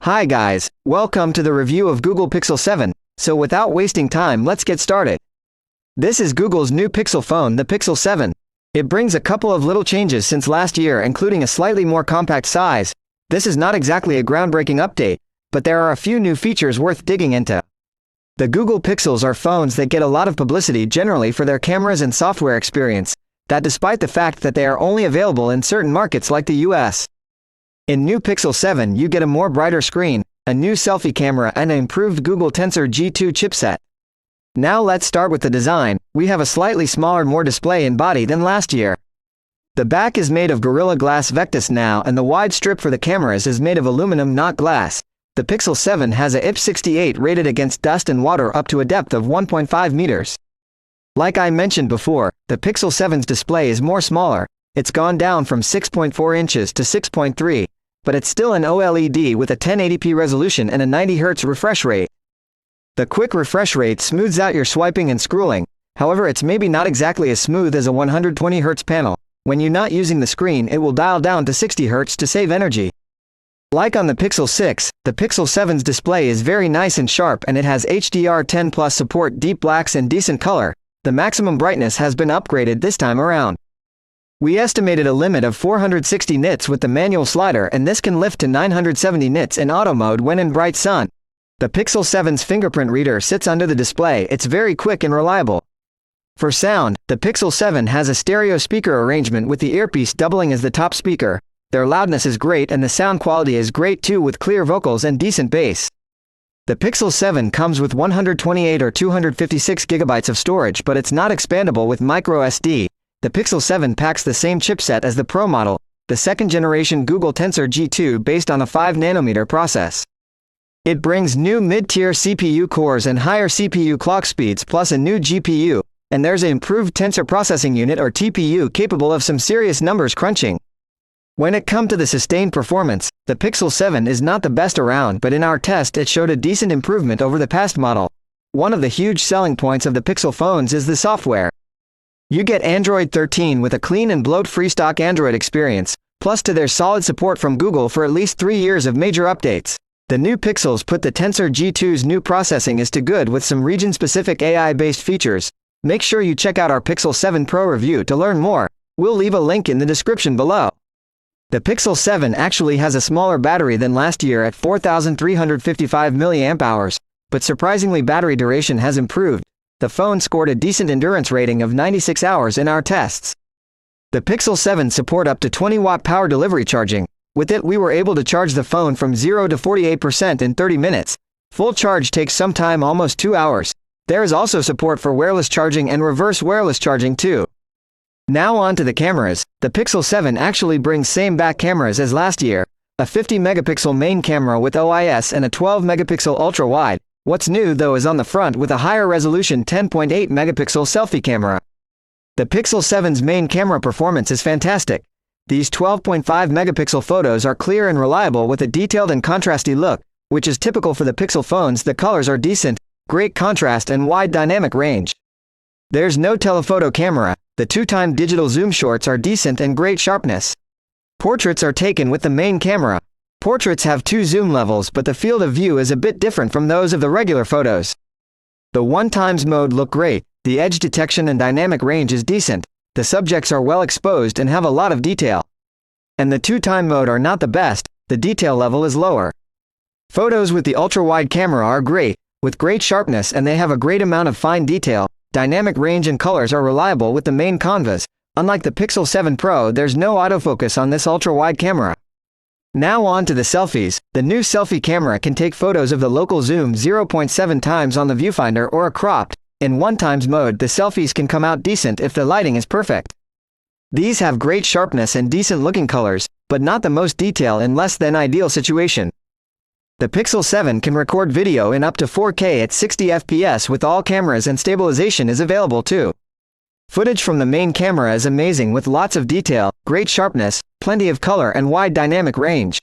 Hi guys, welcome to the review of Google Pixel 7, so without wasting time let's get started. This is Google's new Pixel phone, the Pixel 7. It brings a couple of little changes since last year, including a slightly more compact size. This is not exactly a groundbreaking update, but there are a few new features worth digging into. The Google Pixels are phones that get a lot of publicity generally for their cameras and software experience, that despite the fact that they are only available in certain markets like the US. In new Pixel 7 you get a more brighter screen, a new selfie camera and an improved Google Tensor G2 chipset. Now let's start with the design. We have a slightly smaller, more display and body than last year. The back is made of Gorilla Glass Vectus now, and the wide strip for the cameras is made of aluminum, not glass. The Pixel 7 has a IP68 rated against dust and water up to a depth of 1.5 meters. Like I mentioned before, the Pixel 7's display is more smaller. It's gone down from 6.4 inches to 6.3. But it's still an OLED with a 1080p resolution and a 90Hz refresh rate. The quick refresh rate smooths out your swiping and scrolling, however it's maybe not exactly as smooth as a 120Hz panel. When you're not using the screen it will dial down to 60Hz to save energy. Like on the Pixel 6, the Pixel 7's display is very nice and sharp, and it has HDR10 Plus support, deep blacks and decent color. The maximum brightness has been upgraded this time around. We estimated a limit of 460 nits with the manual slider, and this can lift to 970 nits in auto mode when in bright sun. The Pixel 7's fingerprint reader sits under the display. It's very quick and reliable. For sound, the Pixel 7 has a stereo speaker arrangement with the earpiece doubling as the top speaker. Their loudness is great and the sound quality is great too, with clear vocals and decent bass. The Pixel 7 comes with 128 or 256 gigabytes of storage, but it's not expandable with microSD. The Pixel 7 packs the same chipset as the Pro model, the second-generation Google Tensor G2 based on a 5nm process. It brings new mid-tier CPU cores and higher CPU clock speeds, plus a new GPU, and there's an improved Tensor Processing Unit or TPU capable of some serious numbers crunching. When it comes to the sustained performance, the Pixel 7 is not the best around, but in our test it showed a decent improvement over the past model. One of the huge selling points of the Pixel phones is the software. You get Android 13 with a clean and bloat-free stock Android experience, plus to their solid support from Google for at least 3 years of major updates. The new Pixels put the Tensor G2's new processing is to good with some region-specific AI-based features. Make sure you check out our Pixel 7 Pro review to learn more. We'll leave a link in the description below. The Pixel 7 actually has a smaller battery than last year at 4,355 mAh, but surprisingly battery duration has improved. The phone scored a decent endurance rating of 96 hours in our tests. The Pixel 7 support up to 20-watt power delivery charging. With it we were able to charge the phone from 0 to 48% in 30 minutes. Full charge takes some time, almost 2 hours. There is also support for wireless charging and reverse wireless charging too. Now on to the cameras. The Pixel 7 actually brings same back cameras as last year. A 50-megapixel main camera with OIS and a 12-megapixel ultra-wide. What's new though is on the front with a higher resolution 10.8-megapixel selfie camera. The Pixel 7's main camera performance is fantastic. These 12.5-megapixel photos are clear and reliable with a detailed and contrasty look, which is typical for the Pixel phones. The colors are decent, great contrast and wide dynamic range. There's no telephoto camera. The 2x digital zoom shots are decent and great sharpness. Portraits are taken with the main camera. Portraits have 2 zoom levels, but the field of view is a bit different from those of the regular photos. The 1x mode look great, the edge detection and dynamic range is decent, the subjects are well exposed and have a lot of detail. And the 2x mode are not the best, the detail level is lower. Photos with the ultra-wide camera are great, with great sharpness, and they have a great amount of fine detail. Dynamic range and colors are reliable with the main canvas. Unlike the Pixel 7 Pro, there's no autofocus on this ultra-wide camera. Now on to the selfies. The new selfie camera can take photos of the local zoom 0.7 times on the viewfinder or a cropped. In 1x mode the selfies can come out decent if the lighting is perfect. These have great sharpness and decent looking colors, but not the most detail in less than ideal situation. The Pixel 7 can record video in up to 4K at 60 FPS with all cameras, and stabilization is available too. Footage from the main camera is amazing with lots of detail, great sharpness, plenty of color and wide dynamic range.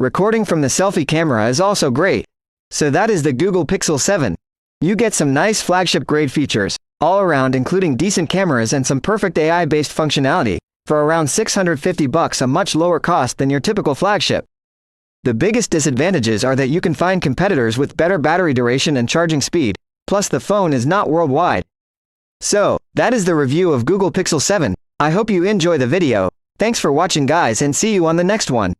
Recording from the selfie camera is also great. So that is the Google Pixel 7. You get some nice flagship grade features, all around, including decent cameras and some perfect AI-based functionality, for around $650, a much lower cost than your typical flagship. The biggest disadvantages are that you can find competitors with better battery duration and charging speed, plus the phone is not worldwide. So, that is the review of Google Pixel 7. I hope you enjoy the video. Thanks for watching guys and see you on the next one.